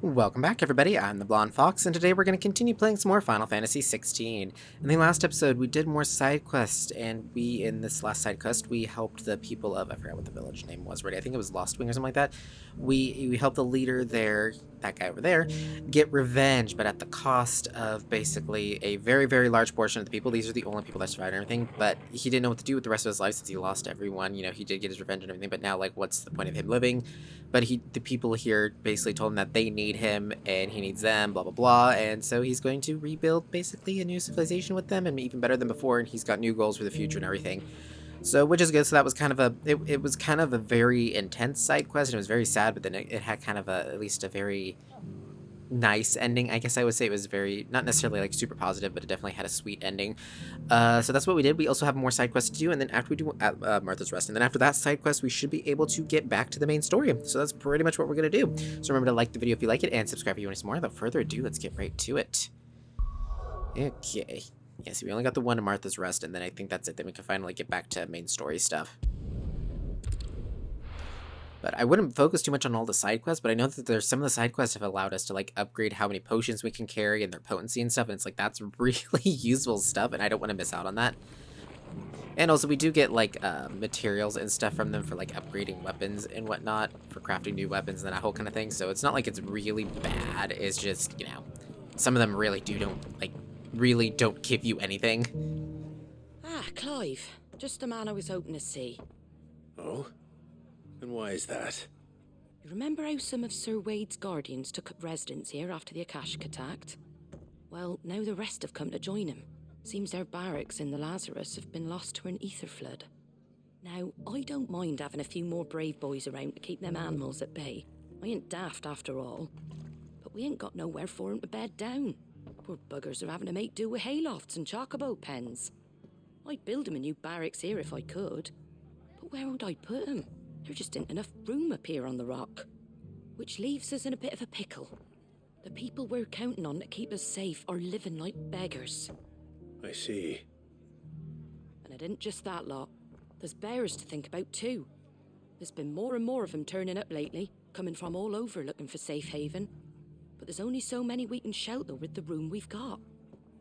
Welcome back, everybody. I'm the Blonde Fox, and today we're going to continue playing some more Final Fantasy XVI. In the last episode, we did more side quests, and in this last side quest, we helped the people of, I forgot what the village name was already, I think it was Lost Wing or something like that. We helped the leader there, that guy over there, get revenge, but at the cost of basically a very, very large portion of the people. These are the only people that survived and everything, but he didn't know what to do with the rest of his life since he lost everyone. You know, he did get his revenge and everything, but now, like, what's the point of him living? But the people here basically told him that they need him and he needs them, blah blah blah, and so he's going to rebuild basically a new civilization with them and even better than before, and he's got new goals for the future and everything. So, which is good. So that was kind of it was kind of a very intense side quest, and it was very sad, but then it had kind of at least a very nice ending. I guess I would say it was very, not necessarily like super positive, but it definitely had a sweet ending. So that's what we did. We also have more side quests to do, and then after we do Martha's Rest, and then after that side quest, we should be able to get back to the main story. So that's pretty much what we're gonna do. So remember to like the video if you like it, and subscribe if you want to see more. Without further ado, let's get right to it. Okay. Yeah, so we only got the one in Martha's Rest, and then I think that's it. Then we can finally get back to main story stuff. But I wouldn't focus too much on all the side quests, but I know that there's some of the side quests have allowed us to like upgrade how many potions we can carry and their potency and stuff, and it's like that's really useful stuff, and I don't want to miss out on that. And also we do get like materials and stuff from them for like upgrading weapons and whatnot, for crafting new weapons and that whole kind of thing. So it's not like it's really bad, it's just, you know, some of them really don't give you anything. Ah, Clive. Just the man I was hoping to see. Oh? And why is that? You remember how some of Sir Wade's guardians took up residence here after the Akashic attacked? Well, now the rest have come to join him. Seems their barracks in the Lazarus have been lost to an ether flood. Now, I don't mind having a few more brave boys around to keep them animals at bay. I ain't daft after all. But we ain't got nowhere for 'em to bed down. Poor buggers are having to make do with haylofts and chocobo pens. I'd build 'em a new barracks here if I could. But where would I put 'em? There just ain't enough room up here on the rock. Which leaves us in a bit of a pickle. The people we're counting on to keep us safe are living like beggars. I see. And it ain't just that lot. There's bears to think about too. There's been more and more of them turning up lately, coming from all over looking for safe haven. But there's only so many we can shelter with the room we've got.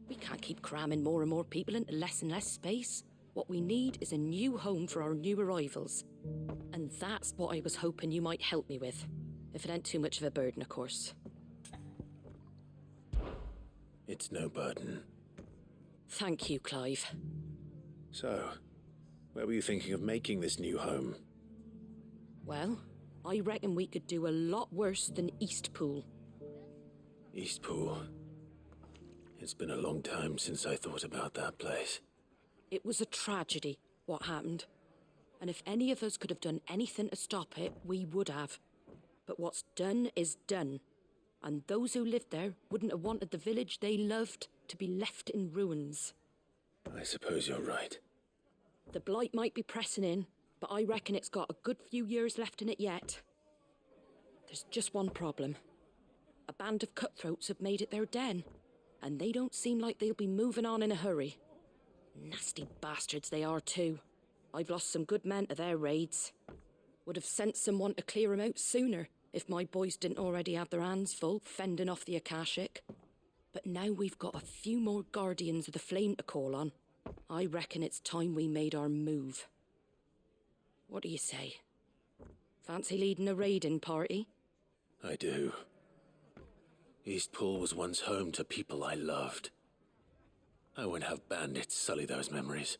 We can't keep cramming more and more people into less and less space. What we need is a new home for our new arrivals. And that's what I was hoping you might help me with. If it ain't too much of a burden, of course. It's no burden. Thank you, Clive. So, where were you thinking of making this new home? Well, I reckon we could do a lot worse than Eastpool. Eastpool. It's been a long time since I thought about that place. It was a tragedy, what happened. And if any of us could have done anything to stop it, we would have. But what's done is done. And those who lived there wouldn't have wanted the village they loved to be left in ruins. I suppose you're right. The blight might be pressing in, but I reckon it's got a good few years left in it yet. There's just one problem. A band of cutthroats have made it their den, and they don't seem like they'll be moving on in a hurry. Nasty bastards they are too. I've lost some good men to their raids. Would have sent someone to clear 'em out sooner if my boys didn't already have their hands full fending off the Akashic. But now we've got a few more guardians of the flame to call on. I reckon it's time we made our move. What do you say? Fancy leading a raiding party? I do. Eastpool was once home to people I loved. I won't have bandits sully those memories.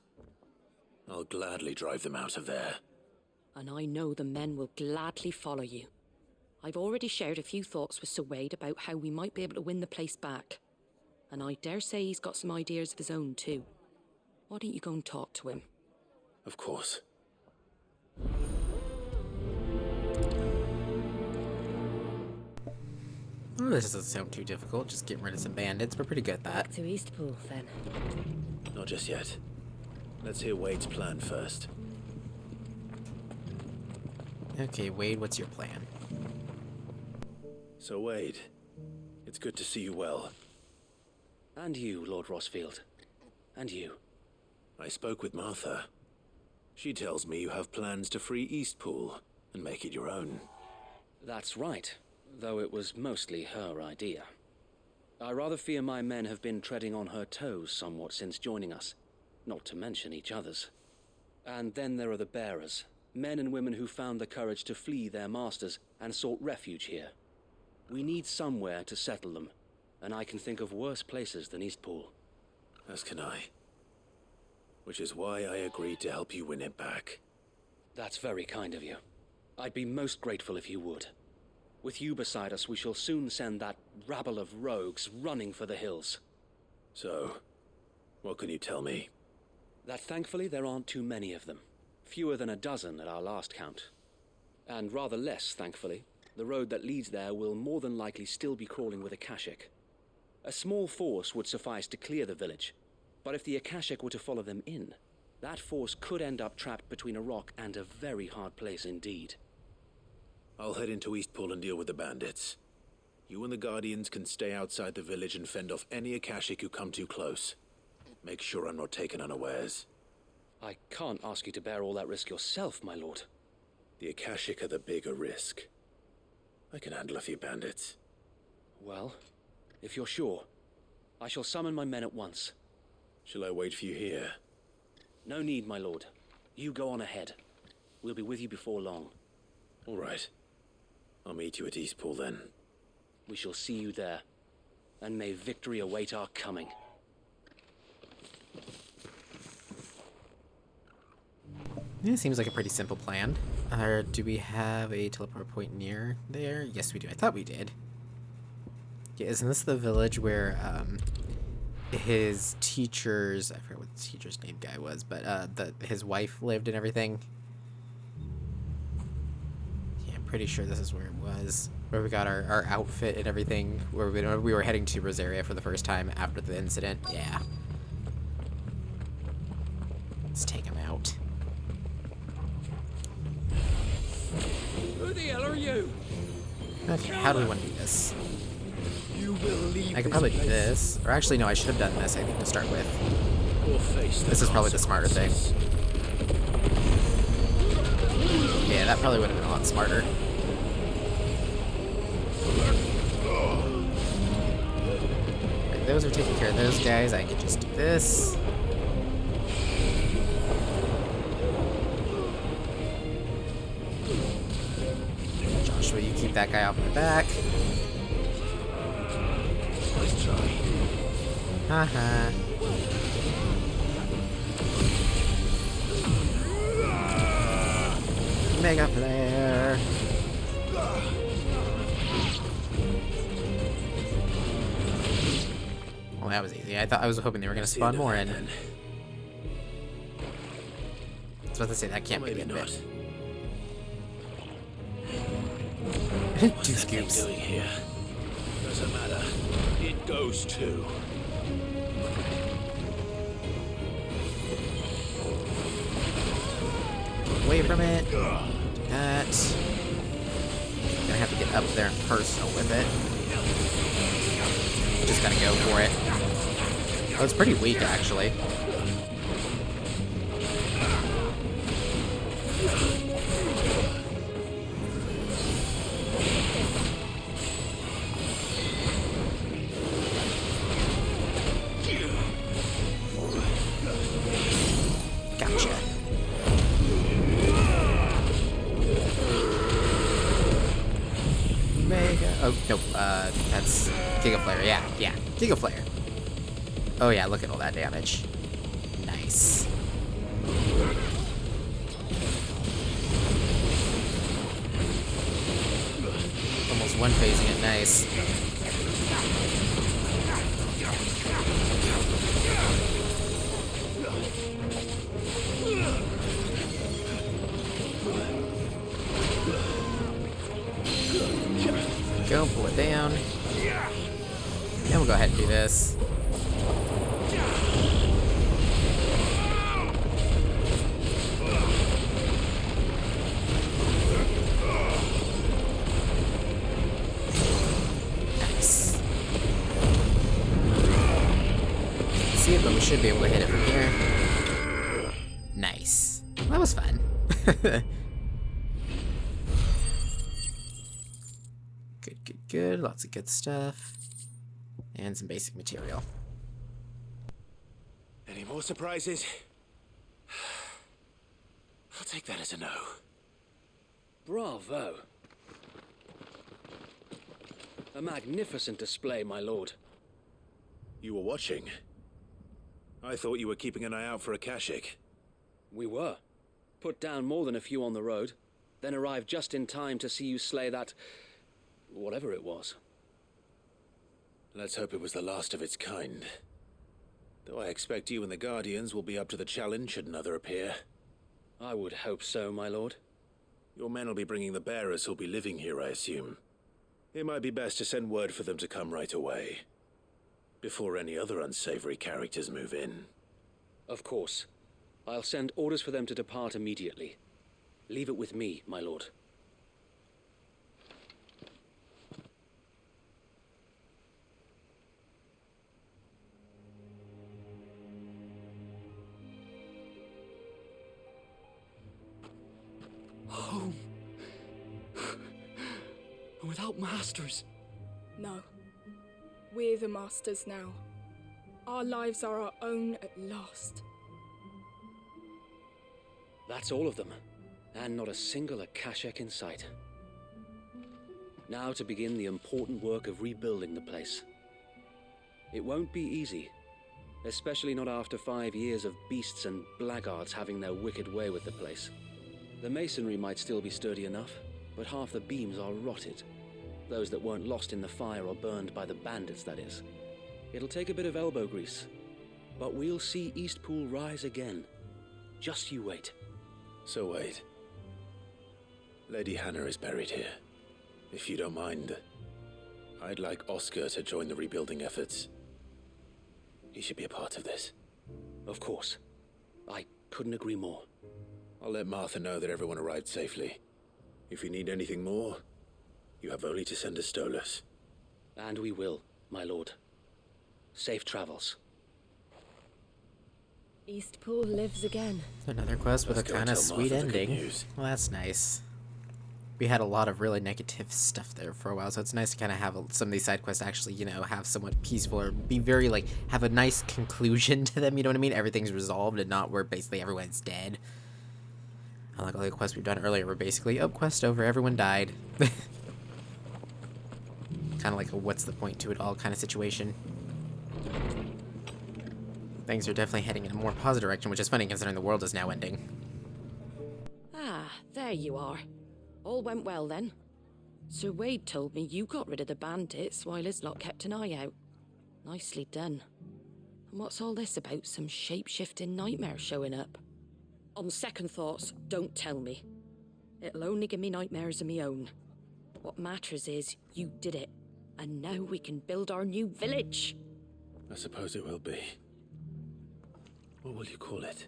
I'll gladly drive them out of there. And I know the men will gladly follow you. I've already shared a few thoughts with Sir Wade about how we might be able to win the place back. And I dare say he's got some ideas of his own too. Why don't you go and talk to him? Of course. Oh, this doesn't sound too difficult, just getting rid of some bandits. We're pretty good at that. Back to Eastpool, then. Not just yet. Let's hear Wade's plan first. Okay, Wade, what's your plan? So Wade, it's good to see you well. And you, Lord Rossfield. And you. I spoke with Martha. She tells me you have plans to free Eastpool and make it your own. That's right. though it was mostly her idea. I rather fear my men have been treading on her toes somewhat since joining us, not to mention each other's. And then there are the bearers, men and women who found the courage to flee their masters and sought refuge here. We need somewhere to settle them, and I can think of worse places than Eastpool. As can I. Which is why I agreed to help you win it back. That's very kind of you. I'd be most grateful if you would. With you beside us, we shall soon send that rabble of rogues running for the hills. So, what can you tell me? That thankfully there aren't too many of them. Fewer than a dozen at our last count. And rather less, thankfully, the road that leads there will more than likely still be crawling with Akashic. A small force would suffice to clear the village, but if the Akashic were to follow them in, that force could end up trapped between a rock and a very hard place indeed. I'll head into Eastpool and deal with the bandits. You and the Guardians can stay outside the village and fend off any Akashic who come too close. Make sure I'm not taken unawares. I can't ask you to bear all that risk yourself, my lord. The Akashic are the bigger risk. I can handle a few bandits. Well, if you're sure, I shall summon my men at once. Shall I wait for you here? No need, my lord. You go on ahead. We'll be with you before long. All right. I'll meet you at Eastpool then. We shall see you there, and may victory await our coming. Yeah, seems like a pretty simple plan. Do we have a teleport point near there? Yes, we do. I thought we did. Yeah, isn't this the village where his teacher's, I forget what the teacher's name guy was, but his wife lived and everything? Yeah, I'm pretty sure this is where it was. Where we got our outfit and everything. Where we were heading to Rosaria for the first time after the incident. Yeah. Let's take him out. Who the hell are you? Okay, how do we want to do this? You will leave. I could probably do this. Or actually, no, I should have done this, I think, to start with. Or face the This is probably the smarter thing. Yeah, that probably would have been a lot smarter. Right, those are taking care of those guys. I could just do this. Joshua, you keep that guy off my back. Nice try. Haha. Mega flare. Well, that was easy. I was hoping they were gonna spawn more in. I was about to say that can't be Maybe the not. bit. What's Two that thing scoops. doing here? Doesn't matter. It goes too. Away from it. Do that. Gonna have to get up there and personal with it. Just gotta go for it. Oh, it's pretty weak, actually. Gotcha. Mega. Oh, nope. That's Giga Flare. Yeah, Giga Flare. Oh, yeah, look at all that damage. Nice. Almost one-phasing it. Nice. Go, pull it down. And we'll go ahead and do this. Nice. Can't see it, but we should be able to hit it from here. Nice. Well, that was fun. Good, Good, lots of good stuff. And some basic material. Any more surprises? I'll take that as a no. Bravo. A magnificent display, my lord. You were watching? I thought you were keeping an eye out for a Kashik. We were. Put down more than a few on the road, then arrived just in time to see you slay that... whatever it was. Let's hope it was the last of its kind. Though I expect you and the Guardians will be up to the challenge should another appear. I would hope so, my lord. Your men will be bringing the bearers who'll be living here, I assume. It might be best to send word for them to come right away, before any other unsavory characters move in. Of course. I'll send orders for them to depart immediately. Leave it with me, my lord. Home. Without masters. No. We're the masters now. Our lives are our own at last. That's all of them, and not a single Akashek in sight. Now to begin the important work of rebuilding the place. It won't be easy, especially not after 5 years of beasts and blackguards having their wicked way with the place. The masonry might still be sturdy enough, but half the beams are rotted. Those that weren't lost in the fire or burned by the bandits, that is. It'll take a bit of elbow grease, but we'll see Eastpool rise again. Just you wait. So wait. Lady Hannah is buried here. If you don't mind, I'd like Oscar to join the rebuilding efforts. He should be a part of this. Of course. I couldn't agree more. I'll let Martha know that everyone arrived safely. If you need anything more, you have only to send a Stolas. And we will, my lord. Safe travels. Eastpool lives again. Another quest with Let's a go kind of tell sweet Martha the good ending. news. Well, that's nice. We had a lot of really negative stuff there for a while, so it's nice to kind of have some of these side quests actually, you know, have somewhat peaceful or be very, like, have a nice conclusion to them, you know what I mean? Everything's resolved and not where basically everyone's dead. Unlike all the quests we've done earlier, where basically, oh, quest over, everyone died. Kind of like a what's the point to it all kind of situation. Things are definitely heading in a more positive direction, which is funny considering the world is now ending. Ah, there you are. All went well then. Sir Wade told me you got rid of the bandits while his lot kept an eye out. Nicely done. And what's all this about some shape-shifting nightmare showing up? On second thoughts, don't tell me. It'll only give me nightmares of my own. What matters is you did it, and now we can build our new village. I suppose it will be. What will you call it?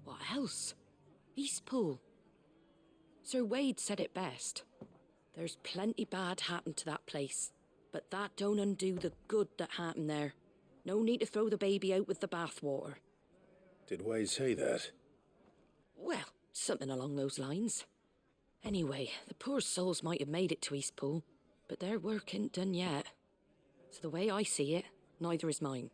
What else? Eastpool. Sir Wade said it best. There's plenty bad happened to that place, but that don't undo the good that happened there. No need to throw the baby out with the bathwater. Did Wade say that? Well, something along those lines. Anyway, the poor souls might have made it to Eastpool, but their work ain't done yet. So the way I see it, neither is mine.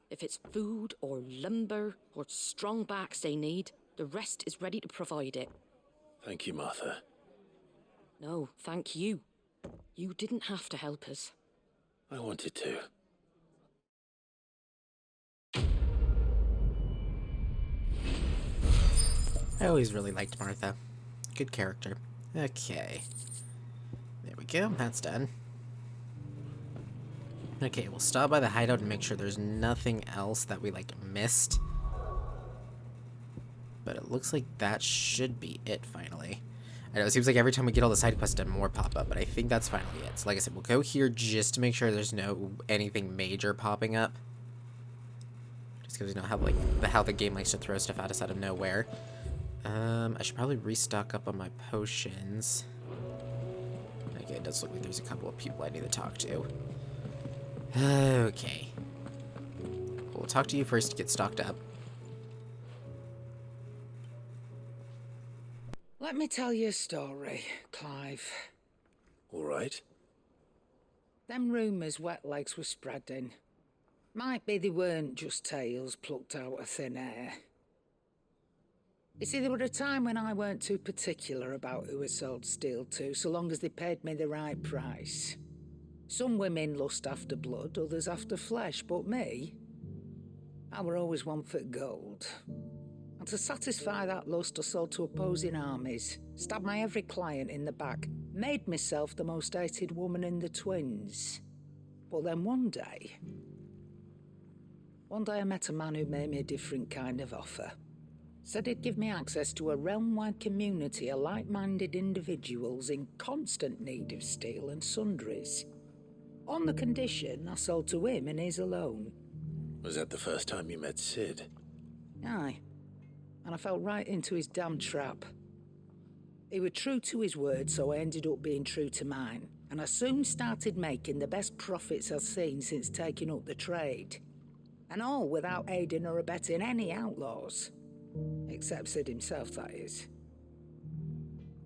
If it's food or lumber or strong backs they need, the rest is ready to provide it. Thank you, Martha. No, thank you. You didn't have to help us. I wanted to. I always really liked Martha. Good character. Okay. There we go, that's done. Okay, we'll stop by the hideout and make sure there's nothing else that we, like, missed. But it looks like that should be it, finally. I know, it seems like every time we get all the side quests done, more pop up, but I think that's finally it. So like I said, we'll go here just to make sure there's no anything major popping up. Just because you know how the game likes to throw stuff at us out of nowhere. I should probably restock up on my potions. Okay, it does look like there's a couple of people I need to talk to. Okay. We'll talk to you first to get stocked up. Let me tell you a story, Clive. all right? Them rumours Wetlegs were spreading. Might be they weren't just tales plucked out of thin air. You see, there were a time when I weren't too particular about who I sold steel to, so long as they paid me the right price. Some women lust after blood, others after flesh, but me, I were always one for gold. And to satisfy that lust, I sold to opposing armies, stabbed my every client in the back, made myself the most hated woman in the twins. But then one day I met a man who made me a different kind of offer. Said he'd give me access to a realm-wide community of like-minded individuals in constant need of steel and sundries. On the condition I sold to him and his alone. Was that the first time you met Sid? Aye. And I fell right into his damn trap. He was true to his word, so I ended up being true to mine. And I soon started making the best profits I've seen since taking up the trade. And all without aiding or abetting any outlaws. Except Sid himself, that is.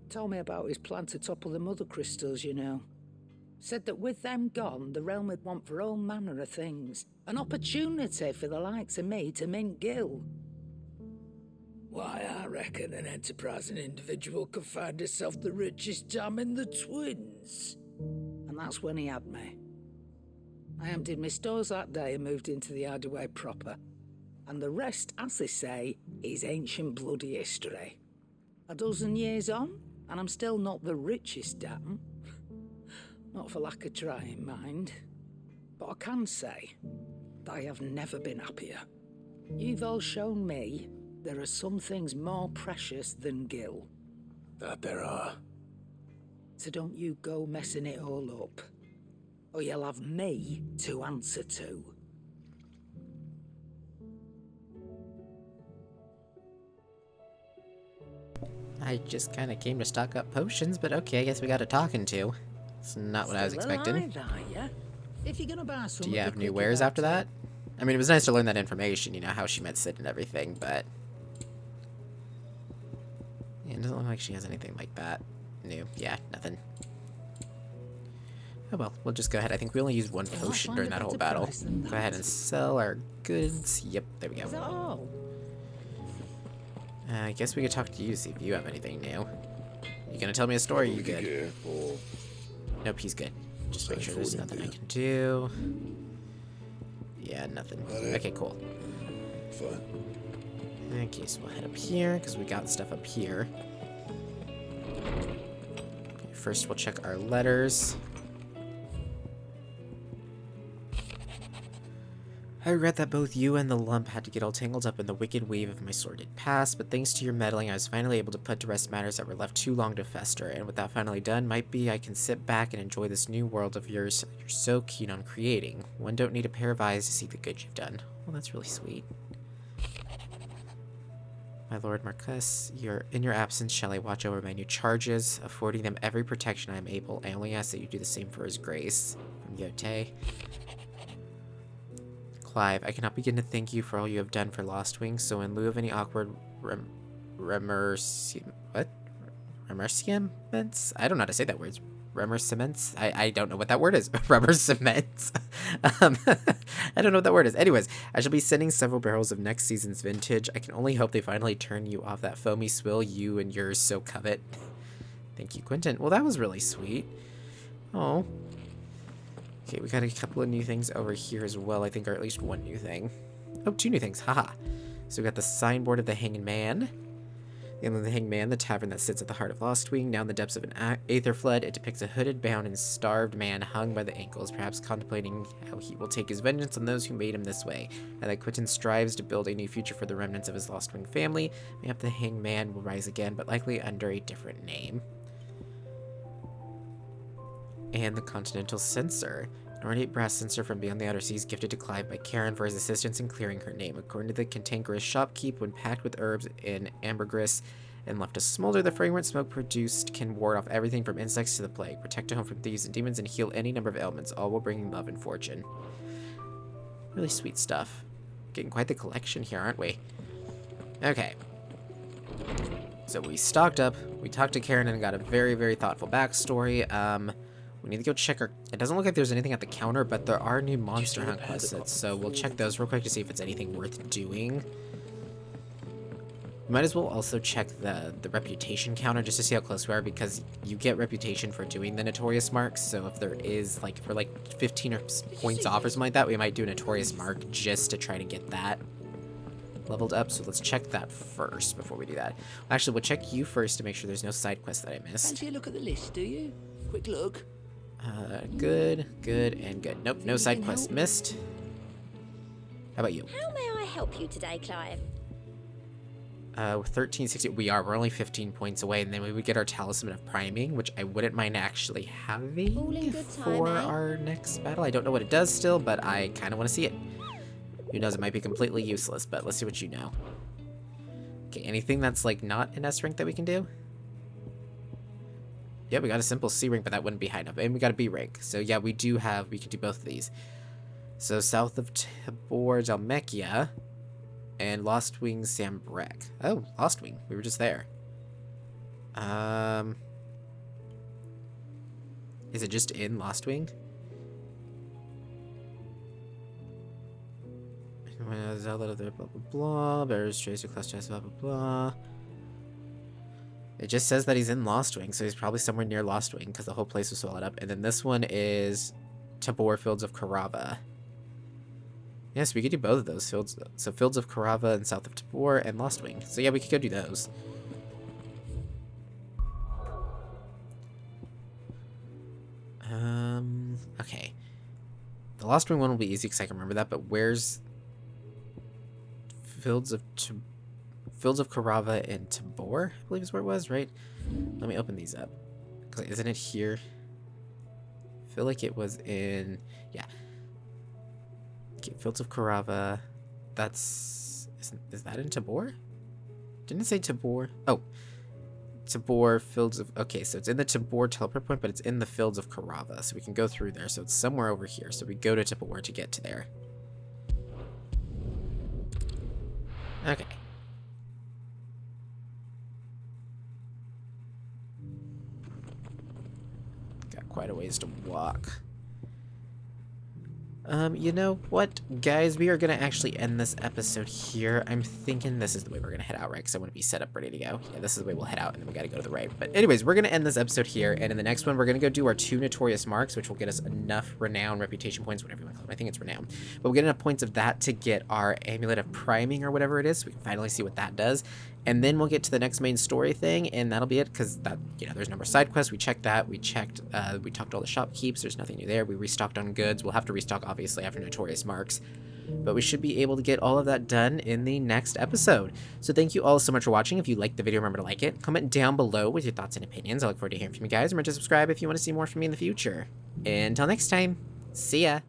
Told me about his plan to topple the mother crystals, you know. Said that with them gone, the realm would want for all manner of things. An opportunity for the likes of me to mint gil. Why, I reckon an enterprising individual could find himself the richest dam in the twins. And that's when he had me. I emptied my stores that day and moved into the hideaway proper. And the rest, as they say, is ancient bloody history. A dozen years on, and I'm still not the richest dam. Not for lack of trying, mind. But I can say that I have never been happier. You've all shown me there are some things more precious than gil. That there are. So don't you go messing it all up, or you'll have me to answer to. I just kind of came to stock up potions, but okay, I guess we got a talking to. It's not what I was expecting. If you're gonna buy some, Do you have new wares after that? I mean, it was nice to learn that information, you know, how she met Sid and everything, but... Yeah, it doesn't look like she has anything like that. New. Yeah, nothing. Oh well, we'll just go ahead. I think we only used one potion during that whole battle. Go ahead and sell our goods. Yep, there we go. I guess we could talk to you to see if you have anything new. You gonna tell me a story? You good? Nope, he's good. Just make sure there's nothing I can do. Yeah, nothing. Okay, cool. Fine. Okay, so we'll head up here, because we got stuff up here. Okay, first, we'll check our letters. I regret that both you and the lump had to get all tangled up in the wicked weave of my sordid past, but thanks to your meddling, I was finally able to put to rest matters that were left too long to fester, and with that finally done, might be I can sit back and enjoy this new world of yours you're so keen on creating. One don't need a pair of eyes to see the good you've done. Well, that's really sweet. My lord Marcus, in your absence shall I watch over my new charges, affording them every protection I am able. I only ask that you do the same for his grace. From Yote. Clive, I cannot begin to thank you for all you have done for Lost Wings, so in lieu of any awkward remerciements? I don't know how to say that word. Remerciements? I don't know what that word is. Remerciements. I don't know what that word is. Anyways, I shall be sending several barrels of next season's vintage. I can only hope they finally turn you off that foamy swill you and yours so covet. Thank you, Quentin. Well, that was really sweet. Oh. Okay, we got a couple of new things over here as well, I think, or at least one new thing. Oh, two new things, haha. So we got the signboard of the Hanging Man. The Inn of the Hanged Man, the tavern that sits at the heart of Lostwing. Now in the depths of an aether flood, it depicts a hooded, bound, and starved man hung by the ankles, perhaps contemplating how he will take his vengeance on those who made him this way. And that Quentin strives to build a new future for the remnants of his Lostwing family. Mayhap the Hanged Man will rise again, but likely under a different name. And the Continental Censor. An ornate brass censer from beyond the outer seas gifted to Clive by Karen for his assistance in clearing her name. According to the cantankerous shopkeep, when packed with herbs and ambergris and left to smolder, the fragrant smoke produced can ward off everything from insects to the plague, protect a home from thieves and demons, and heal any number of ailments, all while bringing love and fortune. Really sweet stuff. Getting quite the collection here, aren't we? Okay. So we stocked up, we talked to Karen and got a very, very thoughtful backstory. we need to go check our... It doesn't look like there's anything at the counter, but there are new monster to hunt repair the quests, problem so we'll check before those real quick to see if it's anything worth doing. We might as well also check the reputation counter just to see how close we are, because you get reputation for doing the notorious marks. So if there is, like, if we're like 15 or points off or something like that, we might do a notorious mark just to try to get that leveled up. So let's check that first before we do that. Actually, we'll check you first to make sure there's no side quests that I missed. Fancy a look at the list, do you? Quick look. Good, and good. Nope, no side quest missed. How about you? How may I help you today, Clive? We're 1360. We're only 15 points away, and then we would get our Talisman of Priming, which I wouldn't mind actually having All in good time, for eh? our next battle. I don't know what it does still, but I kind of want to see it. Who knows, it might be completely useless, but let's see what you know. Okay, anything that's like not an S rank that we can do? Yeah, we got a simple C rank, but that wouldn't be high enough. And we got a B rank. So yeah, we can do both of these. So south of Tabor, Dalmekia, and Lost Wing, Sambrek. Oh, Lost Wing. We were just there. Is it just in Lost Wing? Blah, blah, blah, blah. Bears, Tracer, Class Chest, blah, blah, blah. It just says that he's in Lost Wing, so he's probably somewhere near Lost Wing, because the whole place was swallowed up. And then this one is Tabor, Fields of Karava. Yes, we could do both of those fields. So Fields of Karava and South of Tabor and Lost Wing. So yeah, we could go do those. Okay. The Lost Wing one will be easy because I can remember that, but where's Fields of Karava and Tabor, I believe is where it was, right? Let me open these up. Because isn't it here? I feel like it was in... Yeah. Okay, Fields of Karava. That's... Is that in Tabor? Didn't it say Tabor? Oh. Tabor, Fields of... Okay, so it's in the Tabor teleport point, but it's in the Fields of Karava. So we can go through there. So it's somewhere over here. So we go to Tabor to get to there. Okay. Got quite a ways to walk. You know what, guys? We are going to actually end this episode here. I'm thinking this is the way we're going to head out, right? Because I want to be set up, ready to go. Yeah, this is the way we'll head out, and then we got to go to the right. But anyways, we're going to end this episode here, and in the next one, we're going to go do our 2 Notorious Marks, which will get us enough renown, reputation points, whatever you want to call them. I think it's renown. But we'll get enough points of that to get our Amulet of Priming or whatever it is, so we can finally see what that does. And then we'll get to the next main story thing, and that'll be it, because that, you know, there's no more side quests. We checked that. We checked, we talked to all the shopkeepers. There's nothing new there. We restocked on goods. We'll have to restock, obviously, after Notorious Marks. But we should be able to get all of that done in the next episode. So thank you all so much for watching. If you liked the video, remember to like it. Comment down below with your thoughts and opinions. I look forward to hearing from you guys. Remember to subscribe if you want to see more from me in the future. And until next time, see ya!